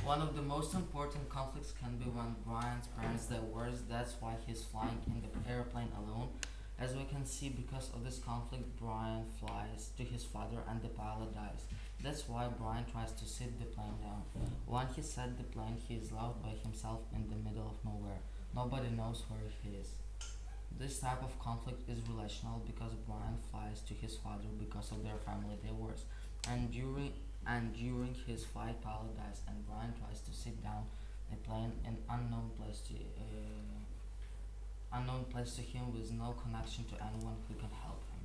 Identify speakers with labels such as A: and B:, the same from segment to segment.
A: One of the most important conflicts can be when Brian's parents divorce. That's why he's flying in the airplane alone. As we can see, because of this conflict, Brian flies to his father and the pilot dies. That's why Brian tries to sit the plane down. When he set the plane, he is left by himself in the middle of nowhere. Nobody knows where he is. This type of conflict is relational because Brian flies to his father because of their family divorce. And during his flight, pilot dies, and Brian tries to sit down a plane in unknown place to him with no connection to anyone who can help him.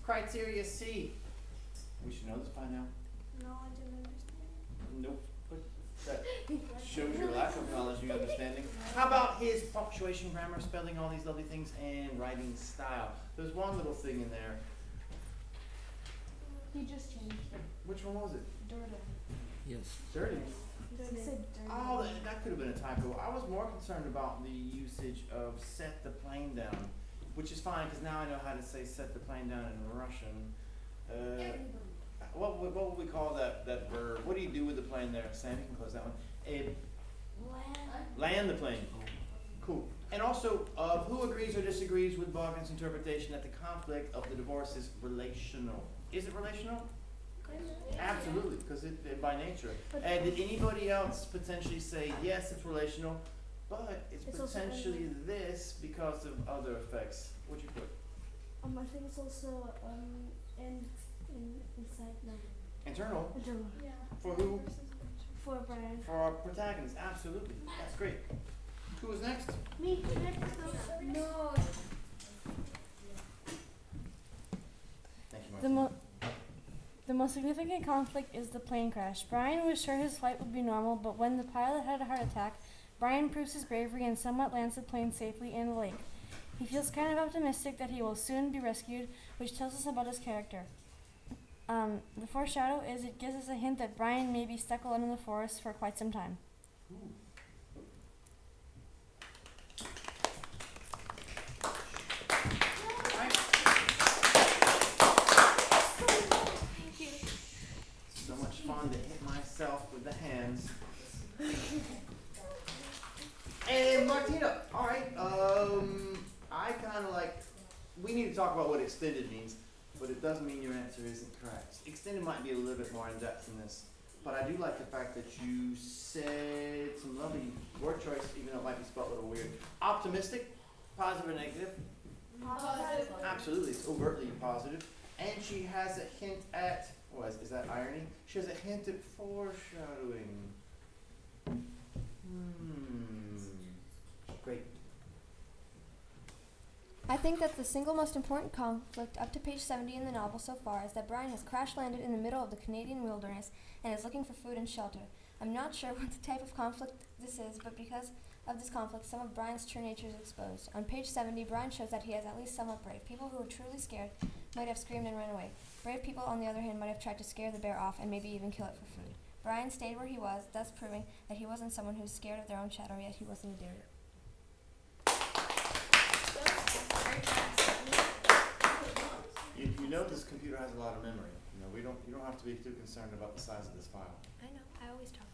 B: Criteria C. We should know this by now.
C: No, I didn't understand.
B: Nope. But that shows your lack of knowledge and understanding. How about his punctuation, grammar, spelling, all these lovely things, and writing style? There's one little thing in there.
C: He just changed it.
B: Which one was it?
C: Dirty.
A: Yes.
B: Dirty.
C: He said dirty.
B: Oh, that could have been a typo. I was more concerned about the usage of set the plane down, which is fine because now I know how to say set the plane down in Russian. What would we call that verb? What do you do with the plane there? Sam, you can close that one. Land the plane. Cool. And also, who agrees or disagrees with Bogdan's interpretation that the conflict of the divorce is relational? Is it relational? Absolutely, because it by nature. And did anybody else potentially say yes, it's relational, but it's potentially this because of other effects? What'd you put?
C: I think it's also inside now.
B: Internal.
C: Internal. Yeah.
B: For who?
C: For Brian.
B: For our protagonist. Absolutely. That's great. Who was next?
C: Me. No.
B: Thank you,
D: The,
B: Martin.
D: the most significant conflict is the plane crash. Brian was sure his flight would be normal, but when the pilot had a heart attack, Brian proves his bravery and somewhat lands the plane safely in the lake. He feels kind of optimistic that he will soon be rescued, which tells us about his character. The foreshadow is it gives us a hint that Brian may be stuck alone in the forest for quite some time.
B: Ooh.
C: Thank you.
B: So much fun to hit myself with the hands. And Martina, all right. I kind of like. We need to talk about what extended means, but it doesn't mean your answer isn't correct. Extended might be a little bit more in depth than this, but I do like the fact that you said some lovely word choice, even though it might be spelled a little weird. Optimistic, positive or negative?
C: Positive.
B: Absolutely, it's overtly positive. And she has a hint at, is that irony? She has a hint at foreshadowing. Great.
E: I think that the single most important conflict up to page 70 in the novel so far is that Brian has crash-landed in the middle of the Canadian wilderness and is looking for food and shelter. I'm not sure what the type of conflict this is, but because of this conflict, some of Brian's true nature is exposed. On page 70, Brian shows that he is at least somewhat brave. People who are truly scared might have screamed and run away. Brave people, on the other hand, might have tried to scare the bear off and maybe even kill it for food. Brian stayed where he was, thus proving that he wasn't someone who's scared of their own shadow, yet he wasn't a darer.
B: You know this computer has a lot of memory. You know, you don't have to be too concerned about the size of this file.
E: I know, I always talk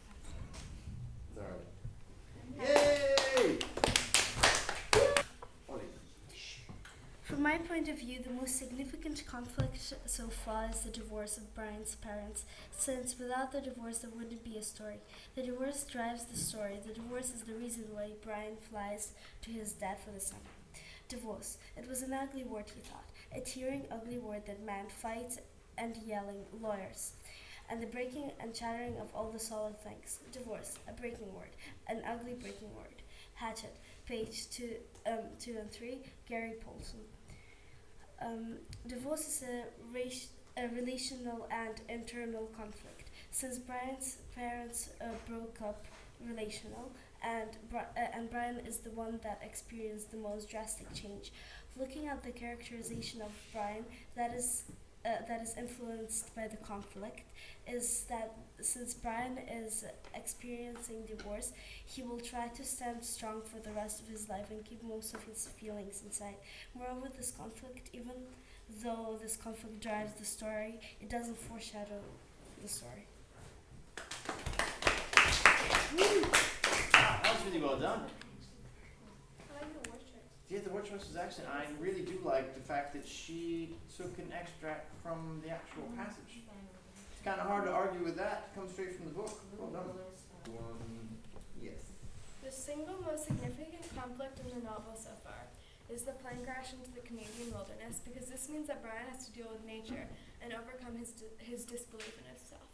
B: It's
E: fast.
B: alright. Yay! Ollie.
C: From my point of view, the most significant conflict so far is the divorce of Brian's parents, since without the divorce there wouldn't be a story. The divorce drives the story. The divorce is the reason why Brian flies to his dad for the summer. Divorce. It was an ugly word, he thought. A tearing, ugly word that meant fights and yelling, lawyers, and the breaking and shattering of all the solid things. Divorce, a breaking word, an ugly breaking word. Hatchet, page 2 and 3, Gary Paulson. Divorce is a relational and internal conflict. Since Brian's parents broke up, relational, and Brian is the one that experienced the most drastic change. Looking at the characterization of Brian, that is influenced by the conflict, is that since Brian is experiencing divorce, he will try to stand strong for the rest of his life and keep most of his feelings inside. Moreover, this conflict even though this conflict drives the story, it doesn't foreshadow the story.
B: Wow, that was really well done.
E: I like the word choice.
B: Yeah, the word choice was excellent. I really do like the fact that she took an extract from the actual passage. It's kind of hard to argue with that. It comes straight from the book. Well done. Yes.
F: The single most significant conflict in the novel so far is the plane crash into the Canadian wilderness, because this means that Brian has to deal with nature and overcome his disbelief in himself.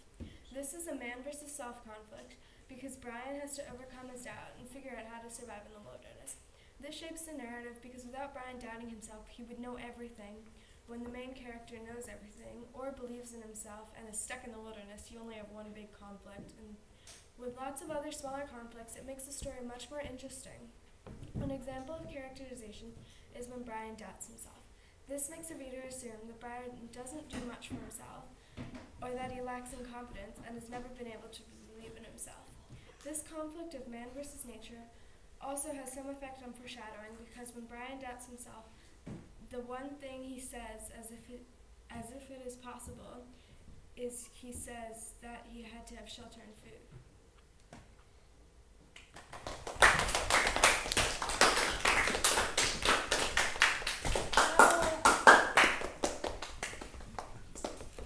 F: This is a man versus self conflict, because Brian has to overcome his doubt and figure out how to survive in the wilderness. This shapes the narrative because without Brian doubting himself, he would know everything. When the main character knows everything or believes in himself and is stuck in the wilderness, you only have one big conflict. And with lots of other smaller conflicts, it makes the story much more interesting. An example of characterization is when Brian doubts himself. This makes the reader assume that Brian doesn't do much for himself, or that he lacks in confidence and has never been able to believe in himself. This conflict of man versus nature also has some effect on foreshadowing, because when Brian doubts himself, the one thing he says, as if it is possible, is he says that he had to have shelter and food.